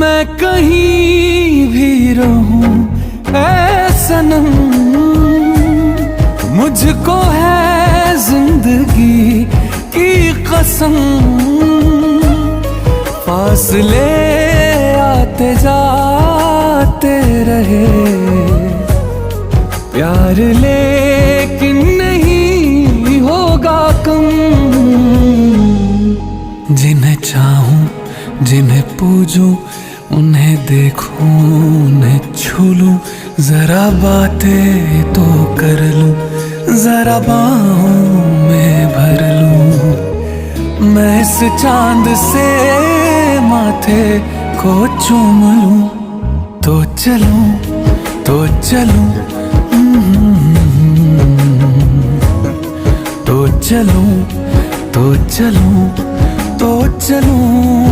मैं कहीं भी रहूं ऐ सनम, मुझको है जिंदगी की कसम। फासले आते जाते रहे, प्यार लेकिन नहीं होगा कम। जिन्हें चाहूं, जिन्हें पूजूं, उन्हें देखूं, उन्हें छू लूं, जरा बातें तो कर लूं, जरा बाहों में भर लूं। मैं इस चांद से माथे को चूम लूं, तो चलूं, तो चलूं, तो चलूं, तो चलूं, तो चलूं।